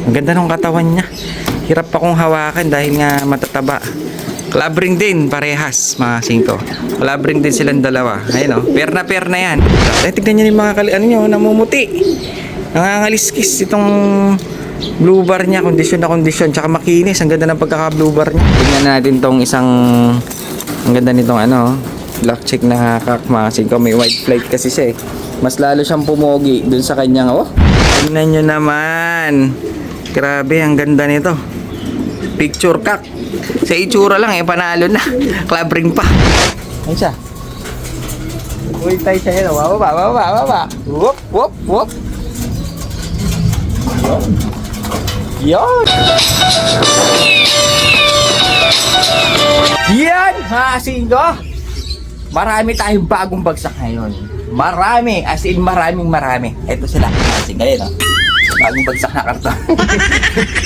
Ang ganda ng katawan niya. Hirap pa kong hawakan dahil nga matataba. Club ring din, parehas mga singko. Club ring din silang dalawa. Ayun o, pair na yan. Ay, tignan nyo yung mga ano nyo, namumuti. Nangangaliskis itong blue bar niya, kondisyon na kondisyon. Tsaka makinis, ang ganda ng pagkaka blue bar niya. Tignan natin tong isang, ang ganda nitong ano, black check na kak mga singko. May white flight kasi siya eh. Mas lalo siyang pumogi dun sa kanyang, oh. Tignan nyo naman. Grabe, ang ganda nito. Picture cock. Sa itsura lang eh, panalo na. Club ring pa. Ayun siya. Uy, tayo siya yun. Bababa. Whoop. Yon. Yan, ha, singko. Marami tayong bagong bagsak ngayon. Marami, as in marami. Ito sila, ha, singko. Ayun, oh. Bagong bagsak na karton.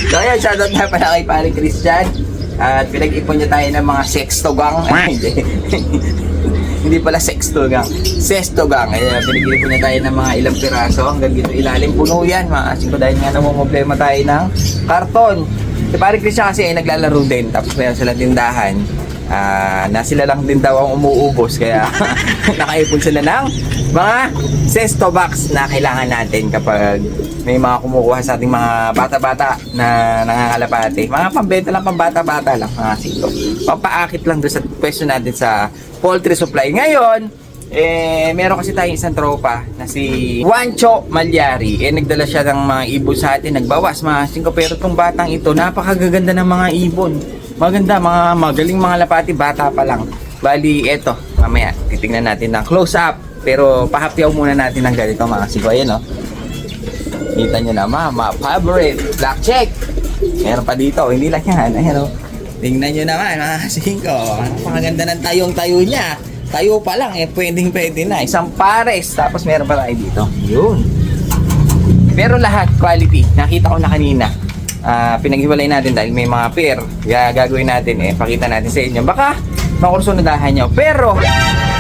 So ayan, shoutout nga pala kay Paring Christian. At pinag-ipon niya tayo ng mga sextogang. Hindi pala sextogang, sestogang. Ayan, pinag-ipon niya tayo ng mga ilang piraso. Hanggang dito ilalim, puno yan mga singko. Dahil nga namumblema tayo ng karton. Si Paring Christian kasi ay naglalaro din. Tapos meron silang tindahan. Na sila lang din daw ang umuubos. Kaya nakaipon sila ng mga sesto box na kailangan natin kapag may mga kumukuha sa ating mga bata-bata na nangangalapate. Mga pambenta lang, pambata-bata lang mga singko. Papaakit lang doon sa pwesto natin sa poultry supply. Ngayon, meron kasi tayong isang tropa na si Juancho Malyari. Nagdala siya ng mga ibon sa atin, nagbawas mga singko. Pero itong batang ito, napakagaganda ng mga ibon. Maganda, mga magaling mga lapati, bata pa lang. Bali, eto, mamaya titingnan natin ng close up. Pero pahapyaw muna natin ng ganito mga singko. Ayan, oh. Kita nyo na mama, favorite, black check. Meron pa dito, hindi lang yan. Ayan, oh. Tingnan nyo naman mga singko. Napakaganda ng tayong-tayo niya. Tayo pa lang eh, pwede na. Isang pares, tapos meron pa tayo dito. Yun. Pero lahat quality, nakita ko na kanina. Pinaghiwalay natin dahil may mga pair. Kaya gagawin natin pakita natin sa inyo. Baka makursunadahan nyo. Pero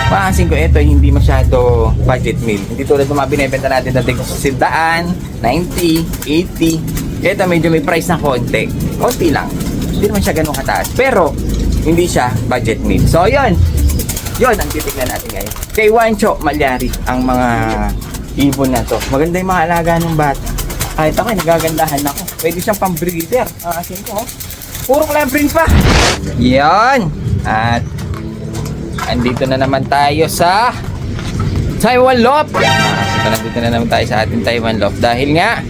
maasin ko ito hindi masyado budget meal. Hindi tulad ng mga binibenta natin dating sa 100, 90, 80. Ito medyo may price na konti. Konti lang. Hindi naman siya ganun kataas. Pero hindi siya budget meal. So yun ang titignan natin ngayon. Kay Juancho Malyari ang mga ibon na to. Maganda yung mga alaga ng bata. Kahit ako, nagagandahan ako. Pwede siyang pang-breeder. Asin ko, oh. Puro clambring pa. Yan. At andito na naman tayo sa Taiwan Loft. Nandito na naman tayo sa ating Taiwan Loft. Dahil nga,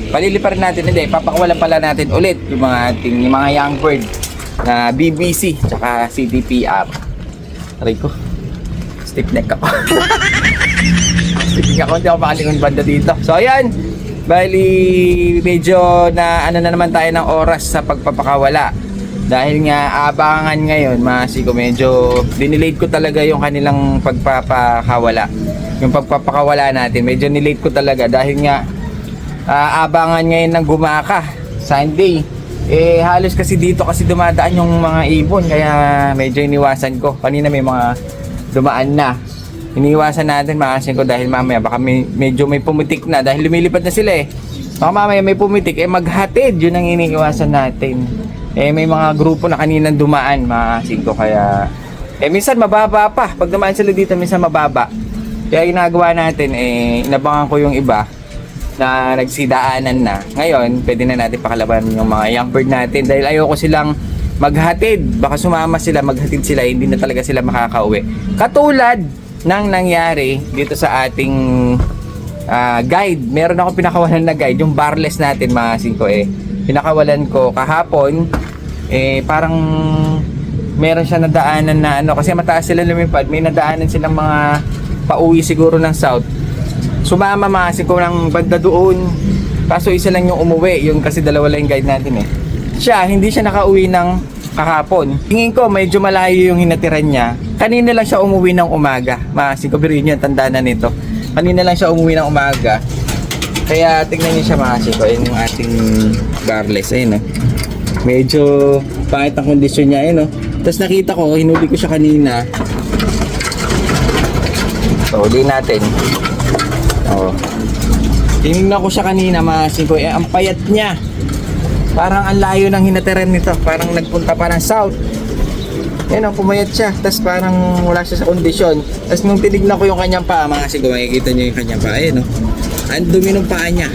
paliliparin natin. Hindi, papakawalan pala natin ulit yung mga young bird na BBC tsaka CTPR. Aray ko. Stiff neck ako. Stiff ako, hindi ako makalingon banda dito. So ayan, bali medyo na ano na naman tayo ng oras sa pagpapakawala. Dahil nga abangan ngayon, masiko medyo dinelate ko talaga yung kanilang pagpapakawala. Yung pagpapakawala natin, medyo nilate ko talaga dahil nga abangan ngayon ng gumaka Sunday. Halos kasi dito kasi dumadaan yung mga ibon, kaya medyo iniwasan ko. Kanina may mga dumaan na. Iniwasan natin maasin ko dahil mamaya baka medyo may pumitik na dahil lumilipad na sila eh. Baka mamaya may pumitik maghatid, yun ang iniiwasan natin. May mga grupo na kaninang dumaan maasin ko, kaya minsan mababa pa. Pag dumaan sila dito minsan mababa. Kaya ginagawa natin inabangan ko yung iba na nagsidaanan na. Ngayon, pwede na natin pakalaban yung mga young bird natin dahil ayoko silang maghatid. Baka sumama sila, maghatid sila, hindi na talaga sila makakauwi. Katulad ng nangyari dito sa ating guide. Meron ako pinakawalan na guide, yung barless natin mga singko pinakawalan ko kahapon. Parang meron siya nadaanan na ano, kasi mataas sila lumipad, may nadaanan silang mga pauwi siguro ng south. Sumama mga singko ng banda doon, kaso isa lang yung umuwi, yung kasi dalawa lang yung guide natin siya, hindi siya nakauwi ng kahapon. Tingin ko medyo malayo yung hinatiran niya. Kanina lang siya umuwi ng umaga. Masikobirin niyo, tanda na nito. Kanina lang siya umuwi ng umaga. Kaya tingnan niyo siya mga siko. Ayun yung ating barless. Ayun medyo pangit ang kondisyon niya. Ayun Tapos nakita ko, hinuli ko siya kanina. So, huli natin. Tinignan ko siya kanina mga singko, ang payat niya. Parang ang layo ng hinatiran nito. Parang nagpunta pa ng south. Yan o, pumayat siya. Tapos parang wala siya sa kondisyon. Tapos nung tinignan ko yung kanyang paa, mga singko, makikita niyo yung kanyang paa. Ayan o. Ang dumi ng paa niya.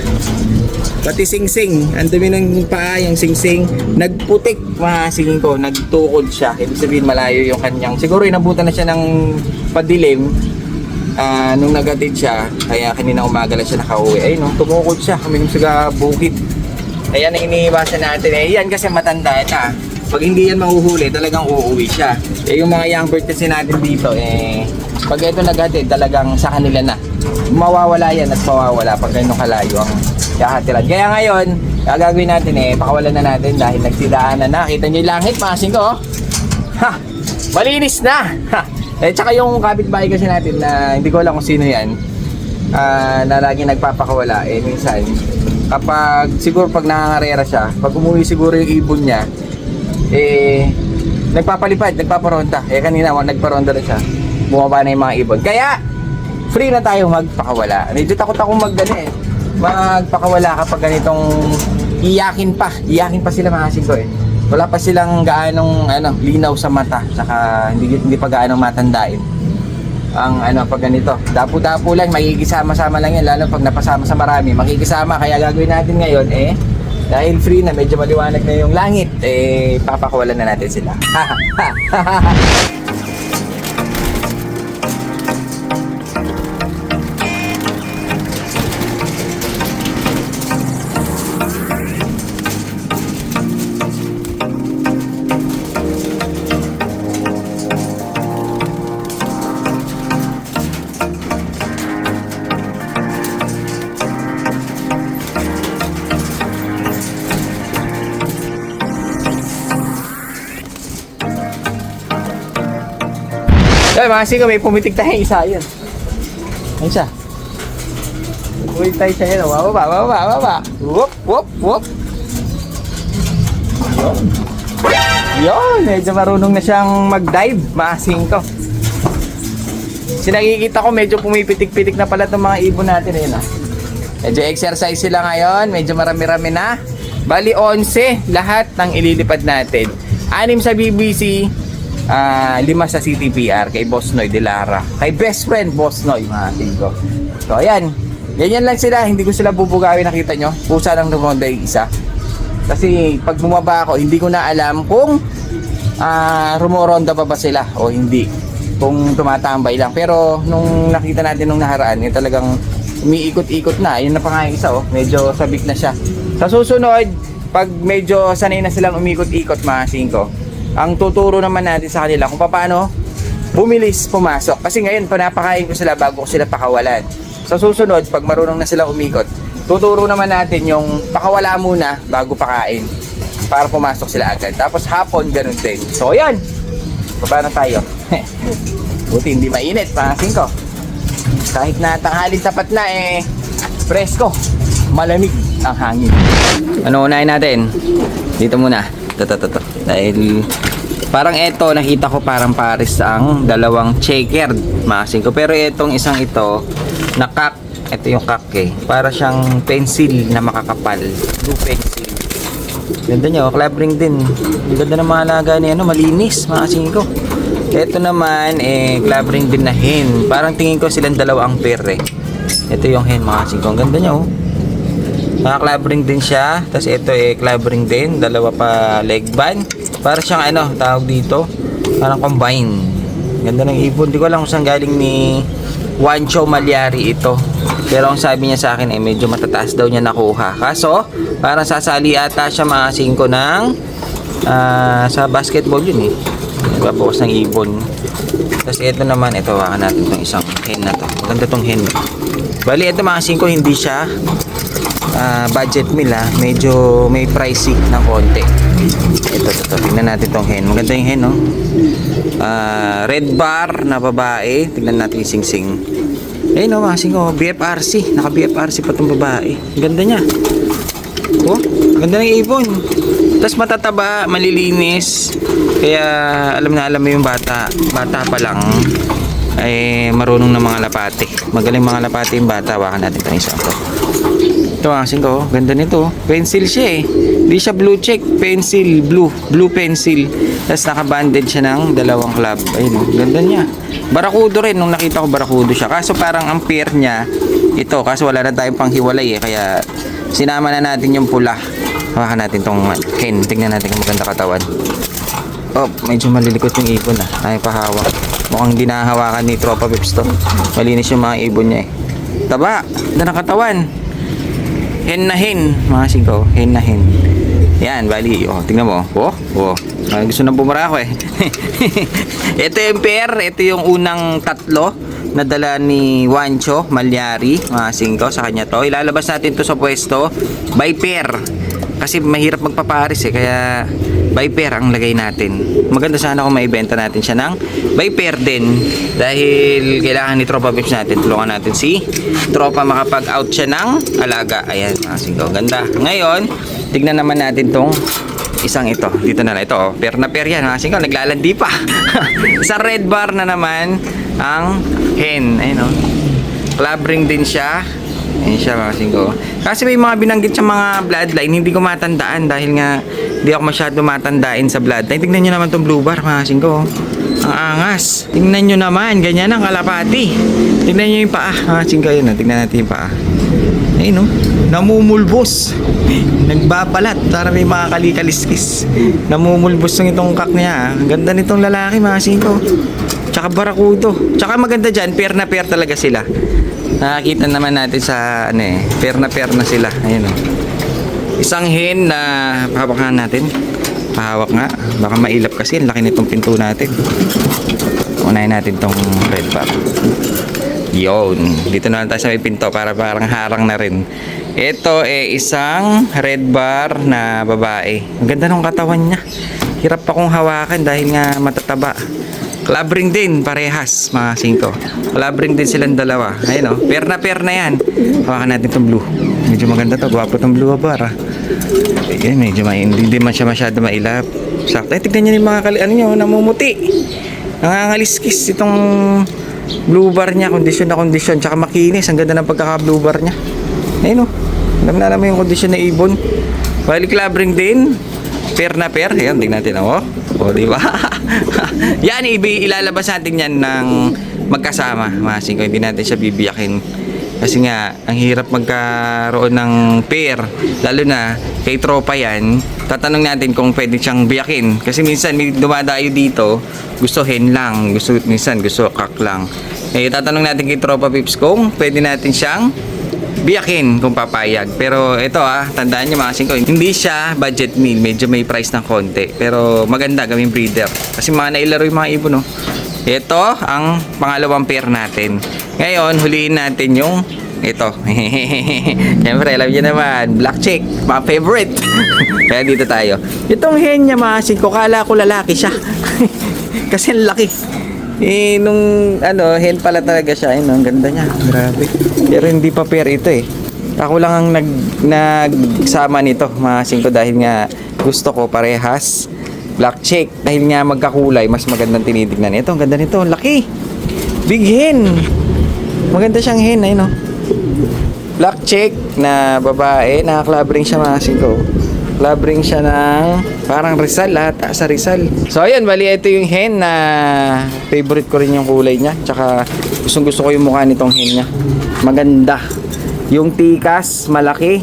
Pati singsing. Ang dumi ng paa, yung singsing. Nagputik, mga singko. Nagtukod siya. Ibig sabihin malayo yung kanyang. Siguro inabutan na siya ng padilim. Nung nagatid siya, kaya kanina umaga lang siya nakauwi. Ay no, tumukod siya, kami sa bukid. Ayan ang iniiwasan natin. Yan kasi matanda na. Pag hindi yan mahuhuli, talagang uuwi siya. Yung mga young bird kasi natin dito, pag ito nagatid, talagang sa kanila na. Mawawala yan at mawawala pag gano'ng kalayo ang kakatiran. Kaya ngayon, gagawin natin pakawalan na natin dahil nagsidaanan na. Kita nyo yung langit, masing ko. Ha! Malinis na! Ha! Tsaka yung kapitbahay kasi natin na hindi ko alam kung sino yan, na lagi nagpapakawala, minsan kapag siguro pag nangangarera siya, pag umuwi siguro yung ibon niya, nagpapalipad, nagpaparonda. Kanina nagparonda na siya, bumaba na yung mga ibon. Kaya free na tayo magpakawala. Medyo takot akong magpakawala kapag ganitong iyakin pa sila mga singko Wala pa silang gaanong linaw sa mata, saka hindi pa gaanong matandain. Ang pag ganito, dapo-dapo lang, makikisama-sama lang yan, lalo pag napasama sa marami, makikisama. Kaya gagawin natin ngayon dahil free na, medyo maliwanag na yung langit, papakawalan na natin sila. Ay, mga singko, may pumitik tayo isa yun. Ayun siya. Pumitik tayo siya yun. Bababa. Whoop. Yun, medyo marunong na siyang mag-dive, mga singko. Sinakikita ko, medyo pumipitik-pitik na pala itong mga ibon natin. Medyo exercise sila ngayon, medyo marami-rami na. Bali 11 lahat ng ililipad natin. 6 sa BBC, 5 sa CTPR kay Boss Noy de Lara. Kay best friend Boss Noy, mga singko. So ayan, ganyan lang sila, hindi ko sila bubugawin, nakita nyo. Pusa lang rumonda yung isa. Kasi pag bumaba ako, hindi ko na alam kung rumoronda pa ba sila o hindi. Kung tumatambay lang. Pero nung nakita natin nung naharaan, talagang umiikot-ikot na. Yun na pa nga yung isa, medyo sabik na siya. Sa susunod, pag medyo sanay na silang umikot-ikot, mga singko, ang tuturo naman natin sa kanila kung paano bumilis pumasok. Kasi ngayon, panapakain ko sila bago ko sila pakawalan. Sa susunod, pag marunong na sila umikot, tuturo naman natin yung pakawala muna bago pakain para pumasok sila agad. Tapos hapon, ganun din. So, ayan. Baba na tayo. Buti hindi mainit, mga singko. Kahit na tanghalin tapat na, presko. Malamig ang hangin. Ano unahin natin? Dito muna. Ito. Dahil parang ito, nakita ko parang pares ang dalawang checkered, mga singko. Pero itong isang ito, nakak. Ito yung kak para siyang pencil na makakapal. Blue pencil. Ganda nyo, clubbing din. Ganda ng mga alaga niya, malinis, mga singko. Ito naman, clubbing din na hen. Parang tingin ko silang dalawa ang pair Ito yung hen, mga singko. Ang ganda nyo, naka-clubbing din siya. Tapos ito clubbing din, dalawa pa leg band. Para siyang tawag dito, parang combine. Ganda ng ibon. Di ko alam kung saan galing ni Juancho Malyari ito. Pero ang sabi niya sa akin medyo matataas daw niya nakuha. Kaso, parang sasali ata siya, mga singko ng sa basketball yun Nagpapawas ng ibon. Tapos ito naman, hawakan natin itong isang hen na to. Maganda tong hen. Bali, ito mga singko, hindi siya budget meal medyo may pricey ng konti. Ito, tignan natin tong hen. Maganda yung hen, red bar na babae. Tignan natin yung sing-sing. Ayun, mga singko, BFRC. Naka BFRC pa tong babae. Ganda niya. Ganda ng ibon. Tapos matataba, malilinis. Kaya alam mo yung bata pa lang ay marunong na mga lapate. Magaling mga lapate yung bata. Hawakan natin itong isang to. Ito mga kasing ko, ganda nito. Pencil siya eh. Hindi siya blue check, pencil, blue pencil. Tapos naka-banded siya ng dalawang club. Ayun, ganda niya. Barakudo rin, nung nakita ko barakudo siya. Kaso parang ang pair niya, ito, kaso wala na tayong panghiwalay eh. Kaya sinama na natin yung pula. Hawakan natin tong hen. Tingnan natin kung maganda katawan. Oh, medyo malilikot yung ibon ah. Ay, pahawak. Mukhang dinahawakan ni Tropa Pips to. Malinis yung mga ibon niya eh. Taba, ganda ng katawan. Hen na hen, mga singko, hen na hen. Yan, bali, oh, tingnan mo. Gusto nang bumara ako eh. Ito yung pair, ito yung unang tatlo na dala ni Juancho Malyari, mga singko, sa kanya to. Ilalabas natin to sa pwesto by pair. Kasi mahirap magpaparis eh, kaya by pair ang lagay natin. Maganda sana kung maibenta natin siya ng by pair din. Dahil kailangan ni Tropa Pips natin, tulungan natin si Tropa makapag-out siya ng alaga. Ayan, mga singko, ganda. Ngayon, tignan naman natin tong isang ito. Dito na lang, ito oh, pair na pair yan, mga singko, naglalandi pa. Isang red bar na naman ang hen. Ayun oh. Club ring din siya. Ayan siya mga singko. Kasi may mga binanggit sa mga bloodline, hindi ko matandaan dahil nga hindi ako masyado matandain sa bloodline. Tingnan nyo naman tong blue bar mga singko. Ang angas. Tingnan nyo naman, ganyan ang kalapati. Tingnan nyo yung paa mga singko. Yun, tingnan natin yung paa. Ayun oh, namumulbos. Nagbabalat para may mga kalikaliskis. Namumulbos ng itong kak niya. Ang ganda nitong lalaki mga singko. Tsaka barakudo. Tsaka maganda dyan, pair na pair talaga sila. Nakakita naman natin sa ano eh, pair na sila. Ayun oh. Isang hen na pahawakan natin. Pahawak nga, baka mailap kasi ang laki nitong pinto natin. Unahin natin tong red bar. Yun, dito na lang tayo sa may pinto para parang harang na rin. Ito eh isang red bar na babae. Ang ganda ng katawan niya. Hirap pa kong hawakan dahil nga matataba. Club ring din, parehas mga singko. Club ring din silang dalawa. Ayun o, pair na yan. Hawakan natin itong blue. Medyo maganda to, gwapo itong blue bar ah. Ayun, medyo hindi man siya masyado mailap. Sakto, ay tignan nyo yung mga ano nyo, namumuti. Nangangaliskis itong blue bar niya, kondisyon na kondisyon. Tsaka makinis, ang ganda ng pagkaka blue bar niya. Ayun o, alam na naman yung kondisyon na ibon. Bali club ring din. Pair na pair. Ayan, tingnan natin oh. O, diba? Yan, ilalabas natin yan ng magkasama. Masing ko, hindi natin siya bibiyakin. Kasi nga, ang hirap magkaroon ng pair. Lalo na, kay tropa yan, tatanong natin kung pwede siyang biyakin. Kasi minsan, may dumadayo dito, gusto hen lang. Minsan, gusto kak lang. Eh, tatanong natin kay Tropa Pips kung pwede natin siyang biyakin kung papayag. Pero ito tandaan nyo mga singko, hindi siya budget meal, medyo may price ng konti. Pero maganda gawing breeder. Kasi mga nailaro yung mga ibon Ito ang pangalawang pair natin. Ngayon, huliin natin yung ito. Siyempre, alam nyo naman, black chick, mga favorite. Kaya dito tayo. Itong hen niya mga singko, kala ko lalaki siya. Kasi ang laki. Eh, nung hen pala talaga siya. Ang ganda niya. Grabe. Pero hindi pa pair ito eh. Ako lang ang nagsama nito, mga singko, dahil nga gusto ko parehas. Black chick. Dahil nga magkakulay, mas magandang tinitignan. Ito, ang ganda nito. Laki. Big hen. Maganda siyang hen. Ayun o. Black chick na babae. Naka-club ring siya, mga singko. Club ring siya ng parang Rizal, lahat sa Rizal. So ayun, bali ito yung hen na favorite ko rin yung kulay niya. Tsaka gustong gusto ko yung mukha nitong hen niya. Maganda. Yung tikas, malaki.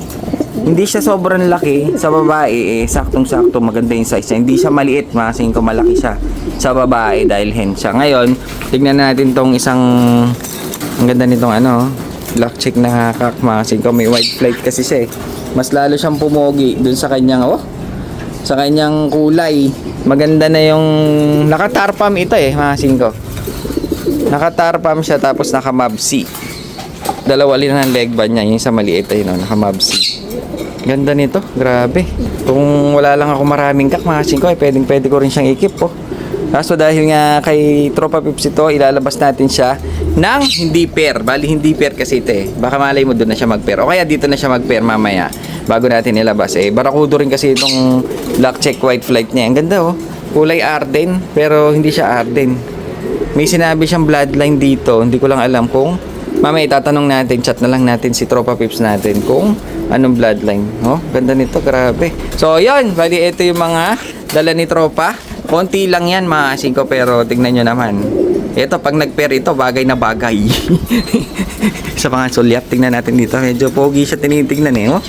Hindi siya sobrang laki. Sa babae, saktong-sakto maganda yung size niya. Hindi siya maliit, masing ko malaki siya sa babae dahil hen siya. Ngayon, tignan natin tong isang, ang ganda nitong black chick na kak, masing ko. May white flight kasi siya eh. Mas lalo siyang pumogi dun sa kanyang sa kanyang kulay. Maganda na yung naka-tarpam ito eh, mga singko. Naka-tarpam siya tapos naka-mabsi. Dalawa rin ang leg band niya, yung sa maliit ay naka-mabsi. Ganda nito, grabe. Kung wala lang ako maraming kak, mga singko, pwede ko rin siyang ikip Kaso dahil nga kay Tropa Pips ito, ilalabas natin siya ng hindi pair. Bali hindi pair kasi ito eh. Baka malay mo doon na siya mag-pair. O kaya dito na siya mag-pair mamaya bago natin ilabas. Barakudo rin kasi itong black check white flight niya. Ang ganda Kulay Arden pero hindi siya Arden. May sinabi siyang bloodline dito. Hindi ko lang alam kung mamaya itatanong natin, chat na lang natin si Tropa Pips natin kung anong bloodline. Oh, ganda nito, grabe. So, yun. Bali, ito yung mga dala ni tropa. Konti lang yan, mga singko, pero tignan nyo naman. Ito, pag nag-pair ito, bagay na bagay. Sa mga sulyap, tignan natin dito. Medyo pogi siya tinitignan eh. Oh.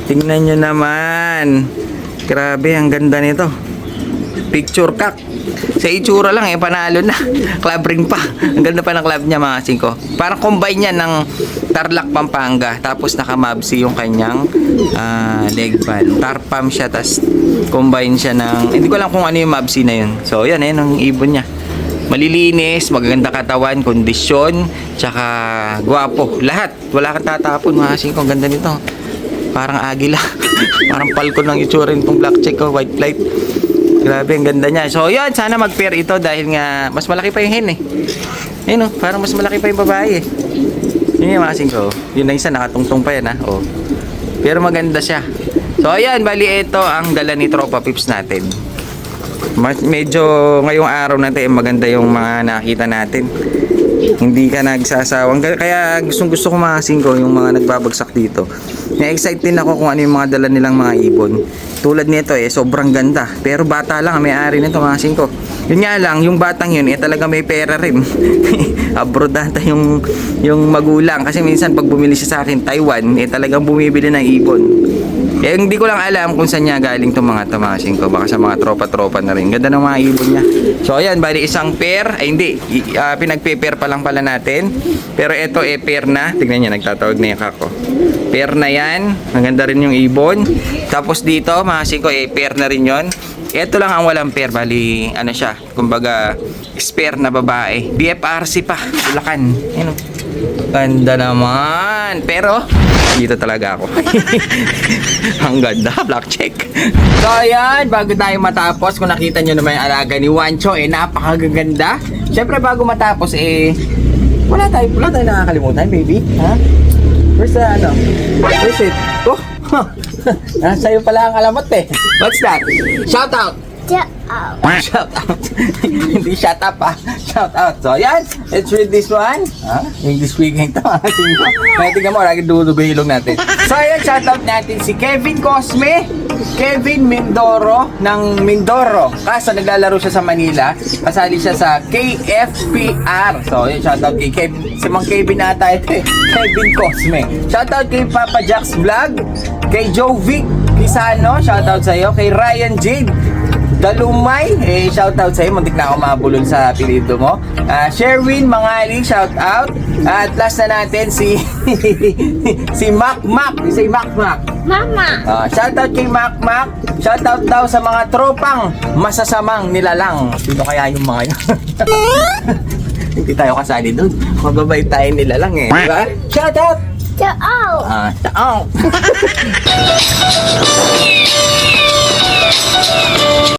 Tignan nyo naman. Grabe, ang ganda nito. Picture cock. Sa itsura lang eh, panalo na. Club ring pa. Ang ganda pa ng club niya, mga singko. Parang combine yan ng Tarlac, Pampanga. Tapos naka-mabsi yung kanyang leg band. Tarpam siya, tas combine siya ng... Hindi ko alam kung ano yung mabsi na yun. So, yan eh, ang ibon niya. Malilinis, magaganda katawan, kondisyon, tsaka gwapo. Lahat. Wala kang tatapon, mga singko. Ang ganda nito. Parang agila. Parang palko ng itsura nitong black check ko, white flight. Grabe, ang ganda niya. So, yun, sana mag-pair ito dahil nga mas malaki pa yung hen eh. Ayun oh, parang mas malaki pa yung babae eh. Yun yung masing ko. Yun na isa, nakatungtong pa yan ha. Oh. Pero maganda siya. So, ayan, bali ito ang dala ni Tropa Pips natin. Medyo ngayong araw natin maganda yung mga nakita natin. Hindi ka nagsasawang. Kaya gusto ko mga singko yung mga nagbabagsak dito. Na-excite din ako kung ano yung mga dala nilang mga ibon. Tulad nito eh, sobrang ganda. Pero bata lang ang may-ari nito, mga singko. Yun nga lang, yung batang yun eh talaga may pera rin. Abroad ata yung magulang. Kasi minsan pag bumili siya sa akin, Taiwan, eh talagang bumibili ng ibon. Eh hindi ko lang alam kung saan niya galing itong mga tamasing ko. Baka sa mga tropa-tropa na rin. Ganda ng mga ibon niya. So ayan, bali isang pair. Ay hindi, pinagpe-pair pa lang pala natin. Pero ito eh pair na. Tignan niyo, nagtatawag na yung kako. Pair na yan. Maganda rin yung ibon. Tapos dito, mga singko, eh pair na rin yon. Ito lang ang walang pair. Bali, ano siya, kumbaga spare na babae. BFRC pa, Bulacan. Ayun. Ganda naman. Pero dito talaga ako. Ang ganda, black check. So ayan, bago tayo matapos, kung nakita nyo naman yung alaga ni Wancho, eh napakaganda. Siyempre bago matapos, eh wala tayo nakakalimutan, baby. Ha? Where's the ano? Where's it? Oh, nasa'yo pala ang alamat eh. What's that? Shout out! Shout out. Hindi shut up ah. Shout out. So yan, let's read this one. English speaking to. Tingnan mo, lagi dudugo ilong natin. So yan, shout out natin si Kevin Cosme, Kevin Mindoro ng Mindoro. Kaso naglalaro siya sa Manila. Kasali siya sa KFPR. So yan, shout out kay Kevin. Si Mang Kevin ata ito eh. Kevin Cosme. Shout out kay Papa Jack's Vlog, kay Jovic Pisano, shout out sa iyo, kay Ryan Jade Dalumay, eh shoutout sa'yo, muntik na ako mabulol sa apelido mo. Sherwin Mangali, shoutout. At last na natin si si Mac. Si Mac. Mama. Shoutout kay Mac. Shoutout daw sa mga tropang masasamang nilalang. Sino kaya yung mga yun? Hindi tayo kasali dun. Magbabay tayo nilalang eh. Diba? Shoutout! Ciao. Ciao!